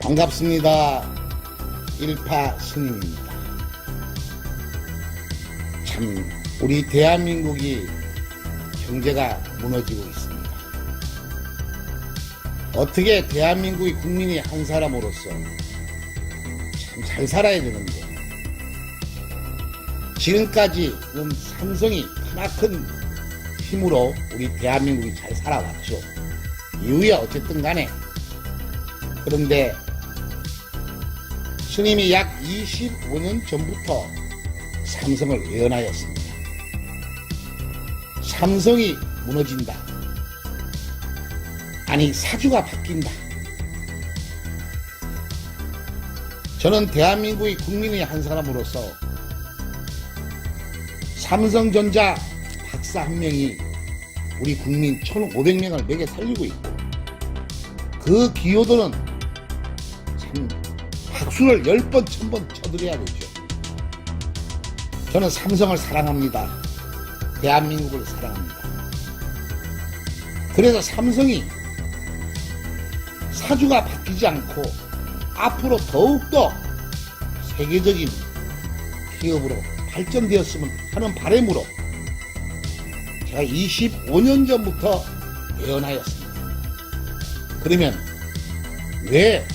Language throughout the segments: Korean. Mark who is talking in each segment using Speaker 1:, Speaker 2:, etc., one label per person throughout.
Speaker 1: 반갑습니다. 일파 스님입니다. 참 우리 대한민국이 경제가 무너지고 있습니다. 어떻게 대한민국의 국민이 한 사람으로서 참 잘 살아야 되는데 지금까지는 삼성이 크나큰 힘으로 우리 대한민국이 잘 살아왔죠. 이후에 어쨌든 간에 그런데 스님이 약 25년 전부터 삼성을 예언하였습니다. 삼성이 무너진다. 아니 사주가 바뀐다. 저는 대한민국의 국민의 한 사람으로서 삼성전자 박사 한 명이 우리 국민 1,500명을 먹여 살리고 있고 그 기여도는 참 박수를 10번, 1000번 쳐드려야 되죠. 저는 삼성을 사랑합니다. 대한민국을 사랑합니다. 그래서 삼성이 사주가 바뀌지 않고 앞으로 더욱더 세계적인 기업으로 발전되었으면 하는 바람으로 제가 25년 전부터 예언하였습니다. 그러면 왜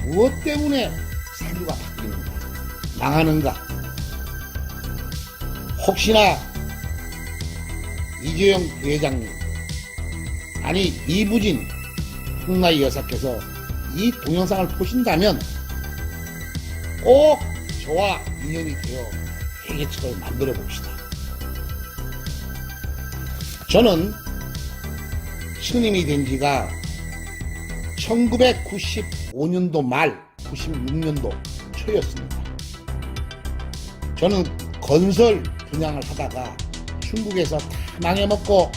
Speaker 1: 무엇 때문에 사주가 바뀌는가? 망하는가? 혹시나 이재용 부회장님 아니 이부진 홍나희 여사께서 이 동영상을 보신다면 꼭 저와 인연이 되어 회계책을 만들어 봅시다. 저는 스님이 된 지가 1995년도 말 96년도 초였습니다. 저는 건설 분양을 하다가 중국에서 다 망해먹고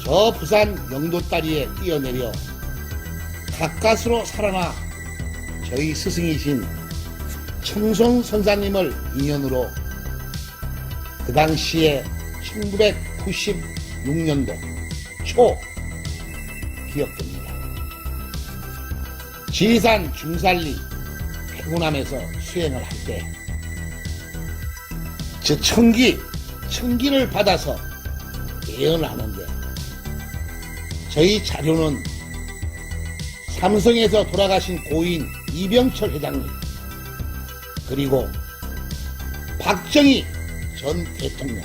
Speaker 1: 저 부산 영도다리에 뛰어내려 가까스로 살아나 저희 스승이신 청송 선사님을 인연으로 그 당시에 1996년도 초 기억됩니다. 지리산 중산리 해군함에서 수행을 할 때 저 청기를 받아서 예언을 하는데 저희 자료는 삼성에서 돌아가신 고인 이병철 회장님 그리고 박정희 전 대통령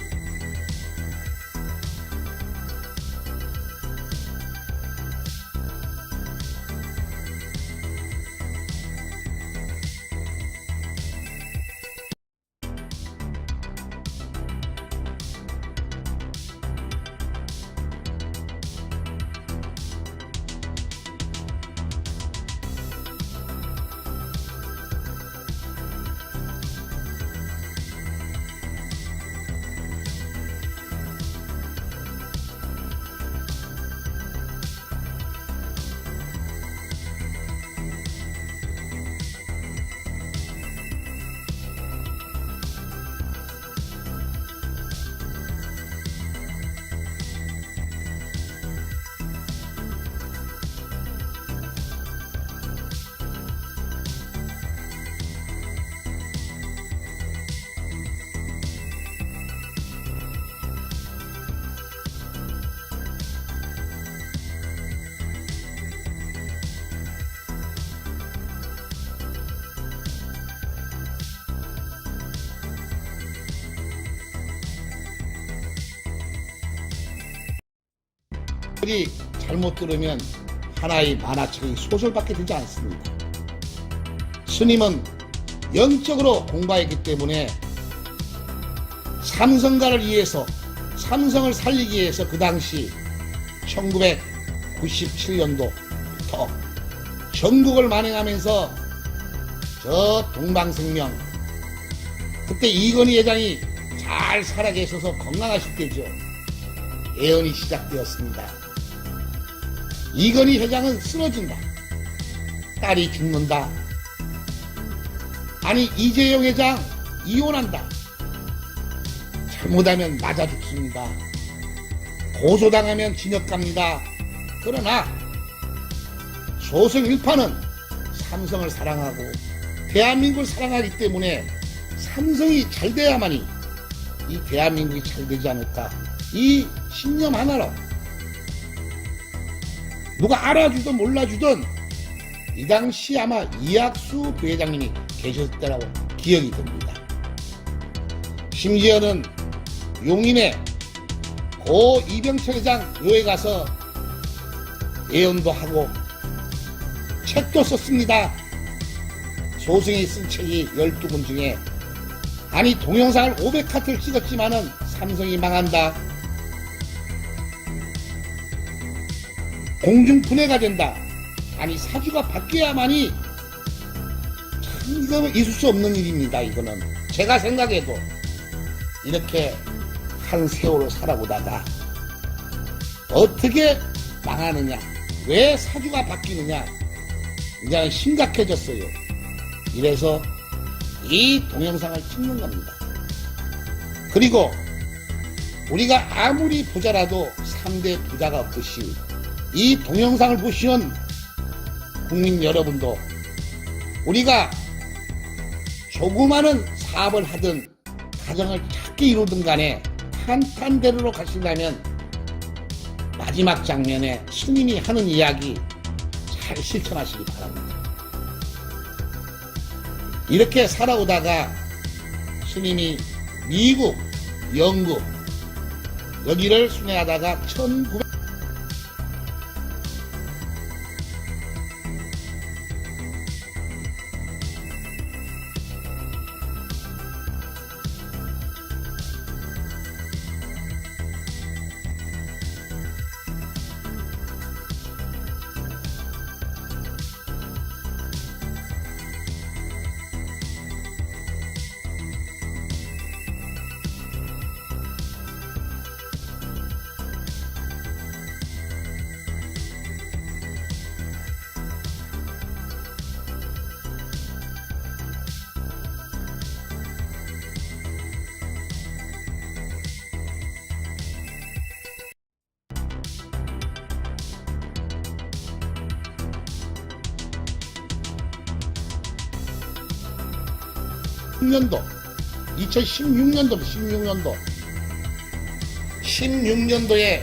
Speaker 1: 잘못 들으면 하나의 만화책의 소설밖에 되지 않습니다. 스님은 영적으로 공부했기 때문에 삼성가를 위해서 삼성을 살리기 위해서 그 당시 1997년도부터 전국을 만행하면서 저 동방생명 그때 이건희 회장이 잘 살아계셔서 건강하실 때죠. 예언이 시작되었습니다. 이건희 회장은 쓰러진다. 딸이 죽는다. 아니 이재용 회장 이혼한다. 잘못하면 맞아 죽습니다. 고소당하면 징역 갑니다. 그러나 소승 일파는 삼성을 사랑하고 대한민국을 사랑하기 때문에 삼성이 잘 돼야만이 이 대한민국이 잘 되지 않을까, 이 신념 하나로 누가 알아주든 몰라주든 이 당시 아마 이학수 부회장님이 계셨을 때라고 기억이 듭니다. 심지어는 용인의 고 이병철 회장 묘에 가서 예언도 하고 책도 썼습니다. 소승이 쓴 책이 12권 중에, 아니 동영상을 500카트를 찍었지만은 삼성이 망한다, 공중분해가 된다, 아니 사주가 바뀌어야만이, 참 이거 있을 수 없는 일입니다. 이거는 제가 생각해도 이렇게 한 세월을 살아보다가 어떻게 망하느냐, 왜 사주가 바뀌느냐, 이제 심각해졌어요. 이래서 이 동영상을 찍는 겁니다. 그리고 우리가 아무리 부자라도 3대 부자가 없듯이 이 동영상을 보시는 국민 여러분도 우리가 조그마한 사업을 하든 가정을 작게 이루든 간에 탄탄대로로 가시려면 마지막 장면에 스님이 하는 이야기 잘 실천하시기 바랍니다. 이렇게 살아오다가 스님이 미국, 영국 여기를 순회하다가 1900 년도 2016년도 16년도에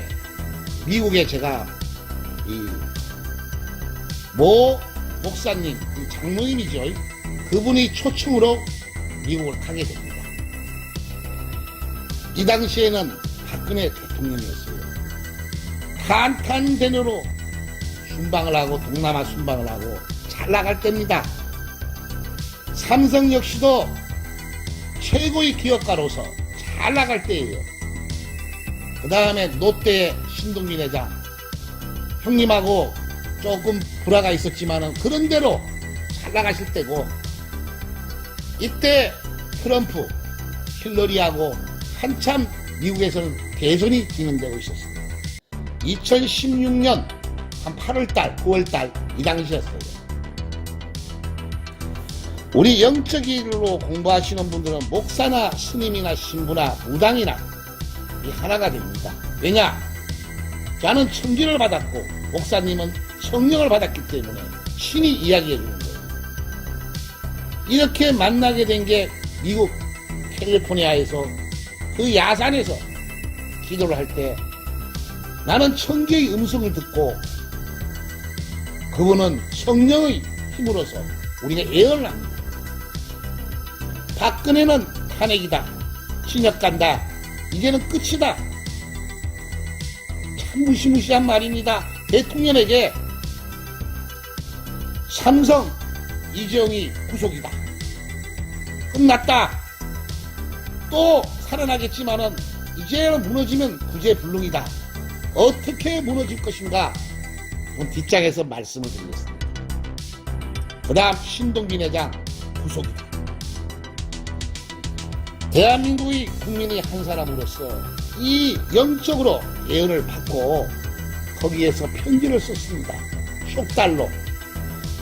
Speaker 1: 미국에 제가 이 모 목사님, 장로님이죠, 그분이 초청으로 미국을 가게 됩니다. 이 당시에는 박근혜 대통령이었어요. 탄탄대로로 순방을 하고 동남아 순방을 하고 잘 나갈 때입니다. 삼성 역시도 최고의 기업가로서 잘 나갈 때예요. 그 다음에 롯데의 신동빈 회장, 형님하고 조금 불화가 있었지만은 그런 대로 잘 나가실 때고, 이때 트럼프, 힐러리하고 한참 미국에서는 대선이 진행되고 있었습니다. 2016년 한 8월달, 9월달 이 당시였어요. 우리 영적으로 공부하시는 분들은 목사나 스님이나 신부나 무당이나 이 하나가 됩니다. 왜냐? 저는 천지를 받았고 목사님은 성령을 받았기 때문에 신이 이야기해 주는 거예요. 이렇게 만나게 된 게 미국 캘리포니아에서 그 야산에서 기도를 할 때 나는 천지의 음성을 듣고 그분은 성령의 힘으로서 우리가 예언을 합니다. 박근혜는 탄핵이다, 진역 간다, 이제는 끝이다. 참 무시무시한 말입니다. 대통령에게 삼성 이재용이 구속이다, 끝났다, 또 살아나겠지만은 이제는 무너지면 구제불능이다, 어떻게 무너질 것인가, 뒷장에서 말씀을 드리겠습니다. 그 다음 신동빈 회장 구속이다. 대한민국의 국민의 한 사람으로서 이 영적으로 예언을 받고 거기에서 편지를 썼습니다. 속달로.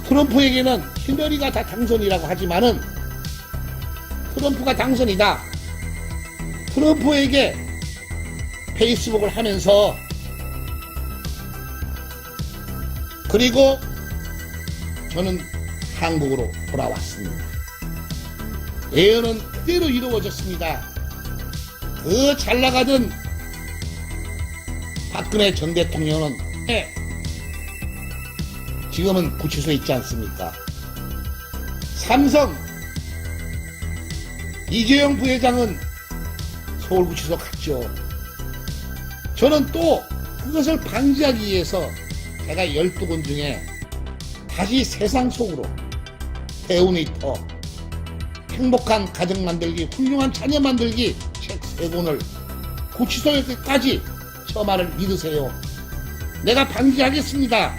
Speaker 1: 트럼프에게는 힐러리가 다 당선이라고 하지만은 트럼프가 당선이다. 트럼프에게 페이스북을 하면서, 그리고 저는 한국으로 돌아왔습니다. 예언은 그대로 이루어졌습니다. 그 잘나가던 박근혜 전 대통령은 지금은 구치소에 있지 않습니까? 삼성 이재용 부회장은 서울구치소 갔죠. 저는 또 그것을 방지하기 위해서 제가 12권 중에 다시 세상 속으로 배우니터 행복한 가정 만들기, 훌륭한 자녀 만들기 책 3권을 구치소에까지 저 말을 믿으세요. 내가 방지하겠습니다.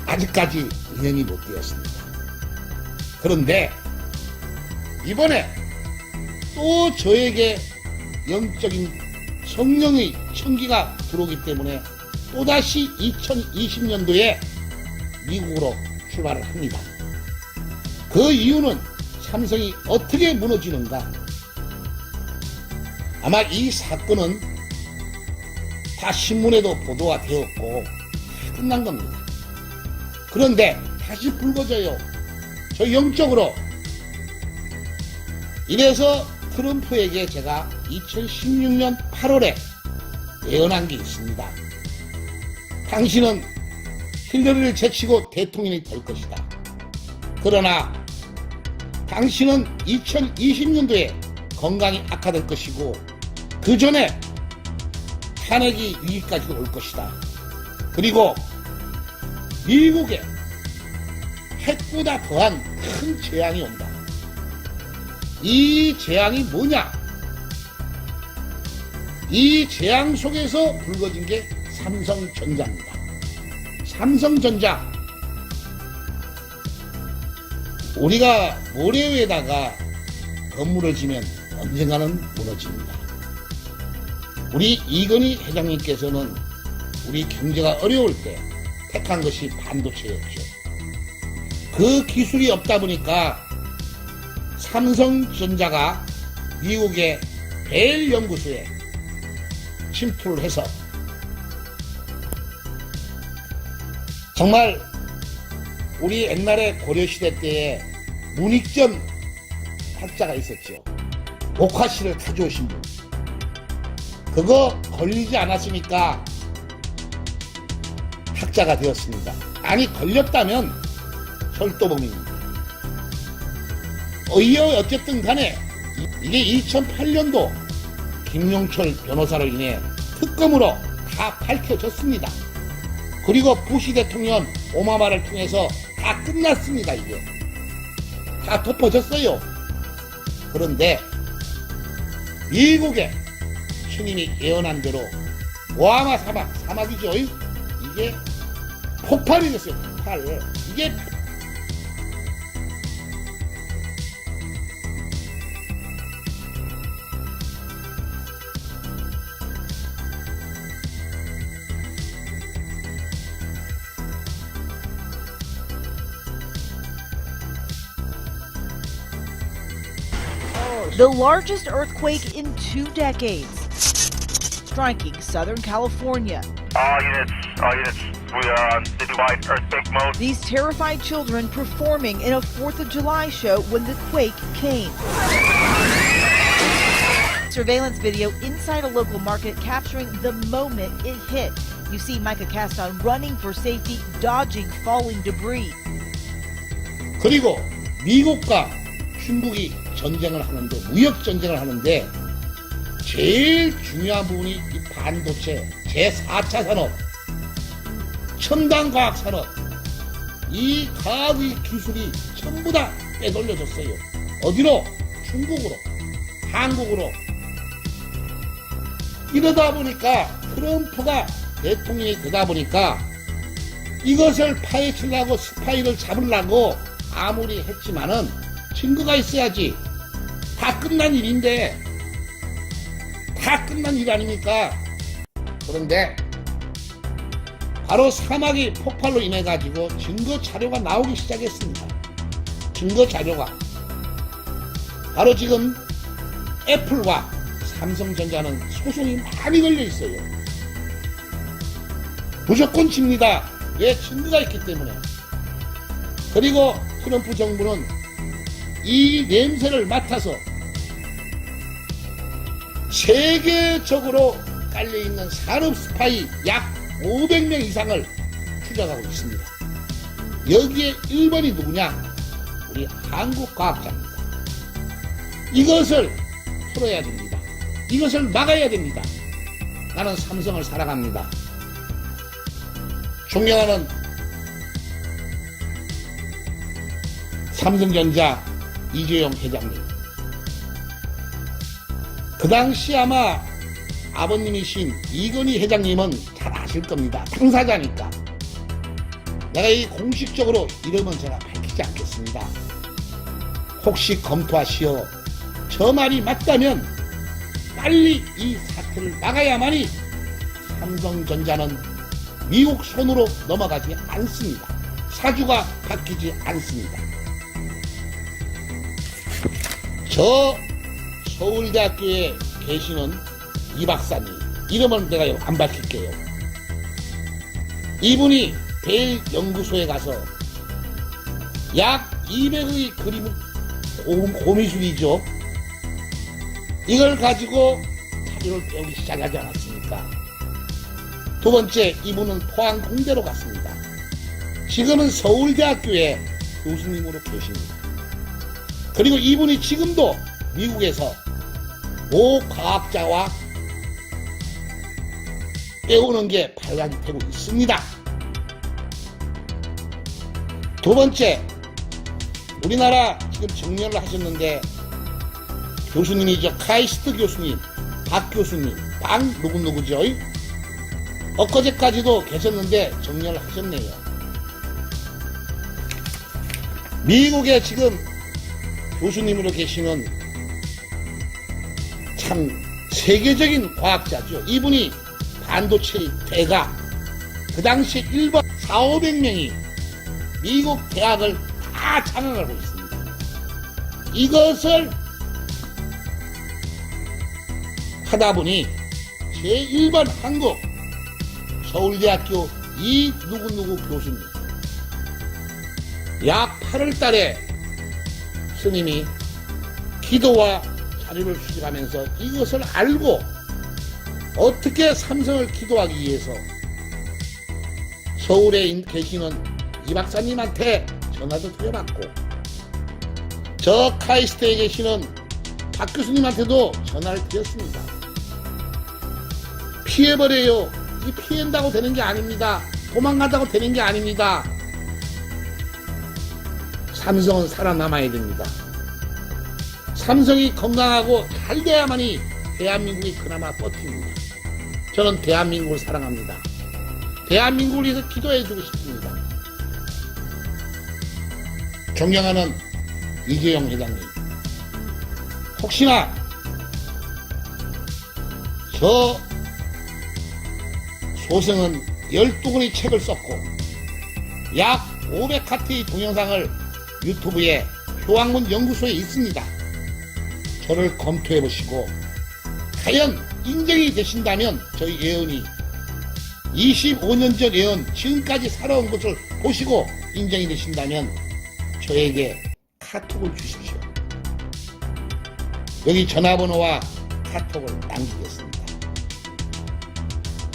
Speaker 1: 아직까지 인연이 못 되었습니다. 그런데 이번에 또 저에게 영적인 성령의 청기가 들어오기 때문에 또다시 2020년도에 미국으로 출발을 합니다. 그 이유는 삼성이 어떻게 무너지는가? 아마 이 사건은 다 신문에도 보도가 되었고 다 끝난 겁니다. 그런데 다시 불거져요. 저 영적으로. 이래서 트럼프에게 제가 2016년 8월에 예언한 게 있습니다. 당신은 힐러리를 제치고 대통령이 될 것이다. 그러나 당신은 2020년도에 건강이 악화될 것이고 그 전에 탄핵이 위기까지 올 것이다. 그리고 미국에 핵보다 더한 큰 재앙이 온다. 이 재앙이 뭐냐? 이 재앙 속에서 불거진 게 삼성전자입니다. 삼성전자. 우리가 모래 위에다가 건물을 지면 언젠가는 무너집니다. 우리 이건희 회장님께서는 우리 경제가 어려울 때 택한 것이 반도체였죠. 그 기술이 없다 보니까 삼성전자가 미국의 벨 연구소에 침투를 해서 정말 우리 옛날에 고려시대 때에 문익점 학자가 있었죠. 목화씨를 가져오신 분. 그거 걸리지 않았으니까 학자가 되었습니다. 아니 걸렸다면 철도범입니다. 어쨌든 간에 이게 2008년도 김용철 변호사로 인해 특검으로 다 밝혀졌습니다. 그리고 부시 대통령 오바마를 통해서 다 끝났습니다. 이게 다 덮어졌어요. 그런데 미국의 스님이 예언한 대로 오바마 사막이죠. 이게 폭발이 됐어요. 폭발. 이게
Speaker 2: The largest earthquake in 2 decades, striking Southern California.
Speaker 3: All units, we are on citywide earthquake mode.
Speaker 2: These terrified children performing in a 4th of July show when the quake came. Surveillance video inside a local market capturing the moment it hit. You see Micah Caston running for safety, dodging falling debris.
Speaker 1: 그리고 미국과 중국이 전쟁을 하는데, 무역 전쟁을 하는데 제일 중요한 부분이 이 반도체 제4차 산업, 첨단 과학 산업, 이 과학의 기술이 전부 다 빼돌려졌어요. 어디로? 중국으로, 한국으로. 이러다 보니까 트럼프가 대통령이 되다 보니까 이것을 파헤치려고 스파이를 잡으려고 아무리 했지만은 증거가 있어야지. 다 끝난 일인데, 다 끝난 일 아닙니까? 그런데 바로 사막이 폭발로 인해 가지고 증거 자료가 나오기 시작했습니다. 증거 자료가 바로 지금 애플과 삼성전자는 소송이 많이 걸려 있어요. 무조건 집니다. 왜? 증거가 있기 때문에. 그리고 트럼프 정부는 이 냄새를 맡아서 세계적으로 깔려있는 산업 스파이 약 500명 이상을 추적하고 있습니다. 여기에 1번이 누구냐? 우리 한국 과학자입니다. 이것을 풀어야 됩니다. 이것을 막아야 됩니다. 나는 삼성을 사랑합니다. 존경하는 삼성전자 이재용 회장님. 그 당시 아마 아버님이신 이건희 회장님은 잘 아실 겁니다. 당사자니까. 내가 이 공식적으로 이름은 제가 밝히지 않겠습니다. 혹시 검토하시어 저 말이 맞다면 빨리 이 사태를 막아야만이 삼성전자는 미국 손으로 넘어가지 않습니다. 사주가 바뀌지 않습니다. 저 서울대학교에 계시는 이 박사님, 이름은 내가 안 밝힐게요. 이분이 벨 연구소에 가서 약 200의 그림 고미술이죠. 이걸 가지고 자료를 배우기 시작하지 않았습니까? 두 번째, 이분은 포항 공대로 갔습니다. 지금은 서울대학교에 교수님으로 계십니다. 그리고 이분이 지금도 미국에서 모 과학자와 배우는 게 발간이 되고 있습니다. 두 번째, 우리나라 지금 정년을 하셨는데 교수님이죠. 카이스트 교수님, 박 교수님, 박 누구누구죠? 엊그제까지도 계셨는데 정년을 하셨네요. 미국에 지금 교수님으로 계시는 참 세계적인 과학자죠. 이분이 반도체 대가, 그 당시 일본 4,500명이 미국 대학을 다 장악하고 있습니다. 이것을 하다 보니 제1번 한국 서울대학교 이 누구누구 교수님 약 8월 달에 스님이 기도와 자료를 수집하면서 이것을 알고 어떻게 삼성을 기도하기 위해서 서울에 계시는 이 박사님한테 전화도 드려봤고 저 카이스트에 계시는 박 교수님한테도 전화를 드렸습니다. 피해버려요. 이 피한다고 되는 게 아닙니다. 도망간다고 되는 게 아닙니다. 삼성은 살아남아야 됩니다. 삼성이 건강하고 잘 돼야만이 대한민국이 그나마 버팁니다. 저는 대한민국을 사랑합니다. 대한민국을 위해서 기도해주고 싶습니다. 존경하는 이재용 회장님, 혹시나 저 소생은 12권의 책을 썼고 약 500카트의 동영상을 유튜브에 효학문 연구소에 있습니다. 저를 검토해 보시고 과연 인정이 되신다면 저희 예언이 25년 전 예언 지금까지 살아온 것을 보시고 인정이 되신다면 저에게 카톡을 주십시오. 여기 전화번호와 카톡을 남기겠습니다.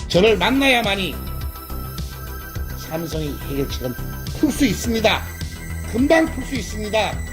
Speaker 1: 저를 만나야만이 삼성이 해결책은 풀 수 있습니다. 금방 풀 수 있습니다.